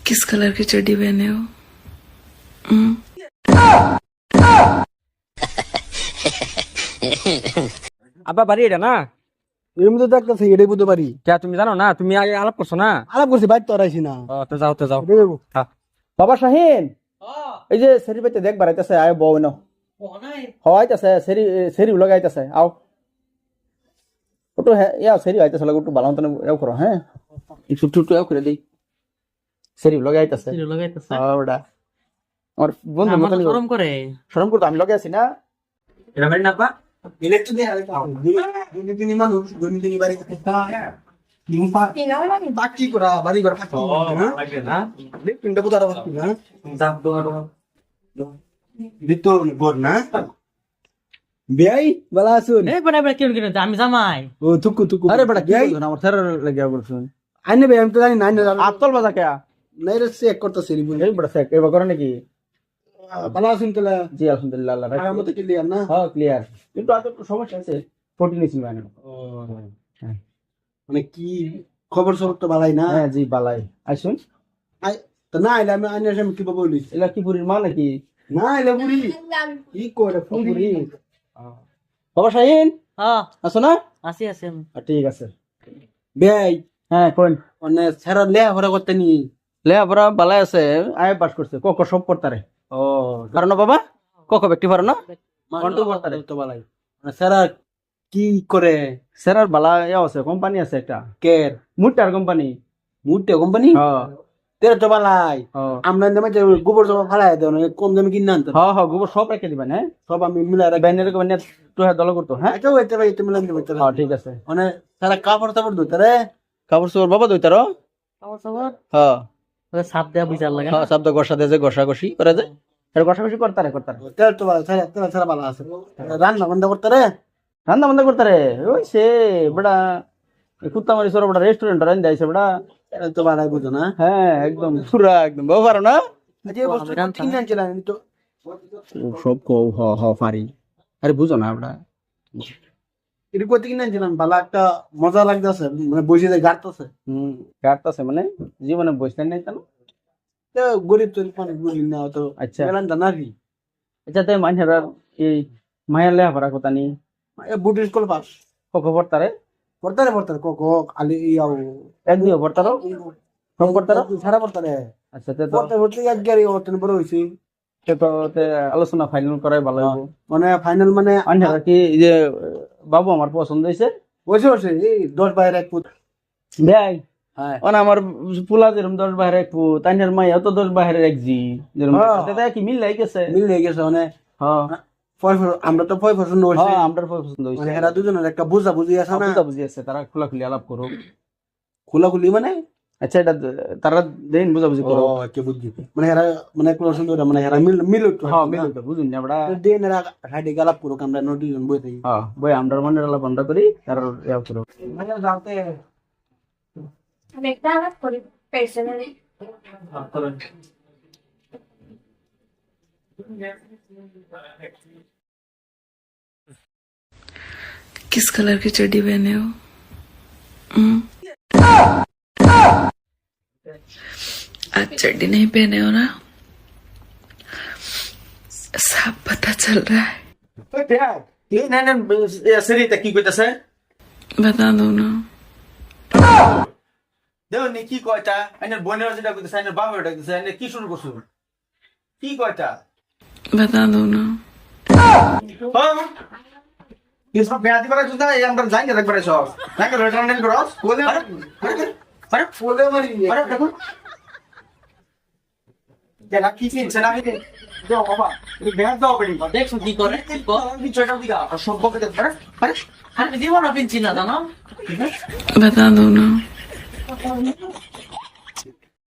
किस कलर की चड्डी पहने हो? আব্বা বাড়ি এটা না? এমনি তো দেখতেছি এটাই বুঝতে পারি। কে তুমি জানো না? তুমি আগে আলাপ করছো না? আলাপ করছি বাইর তো আইছি না। তো যাও তো যাও। হ্যাঁ। বাবা শাহিন, এই যে সেরি বাইতে দেখ বাড়াইতেছে আয় বউ ন হওয়াইতেছে সেরি সেরি লাগাইতেছে আও ওটু ইয়া সেরি আইতেছে লাগু একটু বালান তনে এও করো হ্যাঁ একটু একটু এও করে দেই সেরি লাগাইতেছে ওটা আমার বন্ধু মতন শরম করে শরম করতে আমি লাগাইছি না এটা বাড়ি না পা? ইলেকট্রিক দিয়ে হালকা দুই মানুষ দুই বাড়ি নিমপা বাকি করা বাড়ি ঘর ফাঁকি লাগবে না? পিন্ডা পুতারা ফাঁকি না যাও দোকান দিত গোর না বেয়াই বালা আসুন এই বড় বড় কেন কেন আমি জামাই ও তুকু তুকু আরে বেটা কি বলছো না আমার থেরার লাগিয়া বলছুন আইনে বে আমি তো জানি না আতল বাজা কে নাই রে চেক করতেছি রি বলে এই বড় সেক এবার করে নাকি বালা আসুন তাহলে জি আলহামদুলিল্লাহ আল্লাহ আমার মতো ক্লিয়ার না হ্যাঁ ক্লিয়ার কিন্তু আজ একটু সমস্যা আছে 14 নিছিল মানে মানে কি খবর সব তো বালাই না হ্যাঁ জি বালাই আইসুন আই তো না আইলে আমি আইনে আমি কি বলি এলা কি পুরির মা নাকি না আইলে বুড়ি কি করে ফুরি বাবা শাহিন হ্যাঁ আসো না আসি আসি আমি। ঠিক আছে বেয়াই হ্যাঁ কোন মানে সেরা লে হরে করতে নি লে বড় বালাই আছে আয় পাস করছে কক সব পড়তারে ও কারণ বাবা কক ব্যক্তি পারো না কন্টু করতে তো বালাই মানে সেরা কি করে সেরার বালা ইয়া আছে কোম্পানি আছে একটা কের মুটার কোম্পানি মুটে কোম্পানি হ্যাঁ তেরা তো বালাই হ্যাঁ আমরা দামে যে গোবর জমা ফালাই দেও না কম দামে কিনে আনতে হ্যাঁ হ্যাঁ গোবর সব রেখে দিবেন হ্যাঁ সব আমি মিলাই রাখি ব্যানের কোম্পানি তো হ্যাঁ দল করতো হ্যাঁ এটাও হইতে পারে এটা মিলাই দিতে হ্যাঁ ঠিক আছে মানে সারা কাপড় টাপড় ধুতে রে কাপড় চোপড় বাবা দইতারো খবর খবর হ্যাঁ ওদের সাপ দেয়া বিচার লাগে হ্যাঁ শব্দ ঘষা দেয় যে ঘষাঘষি করে যায় এর ঘষাঘষি করতারে করতারে তেল তো বালা সারা তেল সারা বালা আছে রান্না বন্ধ করতে রে রান্না বান্না করতারে ওই সে বড়া কুত্তা মারি সর বড়া রেস্টুরেন্ট রান যাইছে বড়া তেল তো বালাই বুঝো না হ্যাঁ একদম পুরা একদম বাবা পারো না যে বস্তু কিনে আনছিলাম তো সব কো হ হ পারি আরে বুঝো না বড়া এটা করতে কিনে আনছিলাম বালা একটা মজা লাগতেছে মানে বসে যায় গাড়তেছে কাটতাছে মানে জীবনে বসতেন নাই কেন তো গরিব তো মানে বুঝলি না তো আচ্ছা গেলাম তো নাকি আচ্ছা তাই মাইনারা এই মায়ের লেহা পড়া কথা নি বুটির স্কুল পাস কক পড়তারে পড়তারে কক আলি ইয়াও একদিও পড়তারো সব পড়তারো সারা পড়তারে আচ্ছা তে তো পড়তে এক গাড়ি অর্থন বড় হইছে তে তো তে আলোচনা ফাইনাল করাই ভালো হইব মানে ফাইনাল মানে মাইনারা কি এই যে বাবু আমার পছন্দ হইছে বসে এই 10 বাইরে এক ফুট ভাই হ্যাঁ মানে আমার পোলা যেরকম 10 বাইরে এক ফুট তাইনের মাইয়া তো 10 বাইরে এক জি যেরকম তাতে কি মিল লাগি গেছে মিল হয়ে গেছে মানে হ্যাঁ আমরা তো পয় পছন্দ হইছে হ্যাঁ আমরা পছন্দ হইছে মানে এরা দুজনের একটা বুঝা বুঝি আছে না বুঝা বুঝি আছে তারা খোলাখুলি আলাপ করো খোলাখুলি মানে আচ্ছা এটা তারা দেন বুঝা বুঝি করো কে বুঝি মানে এরা মানে কোন সুন্দর মানে এরা মিল একটু হ্যাঁ মিল তো বুঝুন না বড়া দেন এরা হাইডে গালাপ করো আমরা নটি জন বই থাকি হ্যাঁ বই আমরা মনে আলাপ আমরা করি তার ইয়া করো মানে যাওতে McDonald's por personally. किस कलर की चड्डी पहने हो? आज चड्डी नहीं पहने हो ना? साफ पता चल रहा है। এই না না সেরিটা কি কইতাছে बता दो ना। দেও নি কি কয়টা আইনের বোনের যেটা কইতাছে আইনের বাবা এটা কইতাছে আইনের কি শুরু করছো কি কয়টা बता दो ना। হ্যাঁ কি সব বেয়াদি করে তুই এই আমরা যাই না একবারে সব নাকি রিটার্ন করস কোলে আরে বলে মারি আরে দেখো যারা কি চিনছে না হেদে দাও বাবা এই বেয়াদ দাও বড়ি দেখছো কি করে কি চয়টা দিগা সব বকে দে আরে আরে আমি জীবন পিনছি না জানো बता दो ना।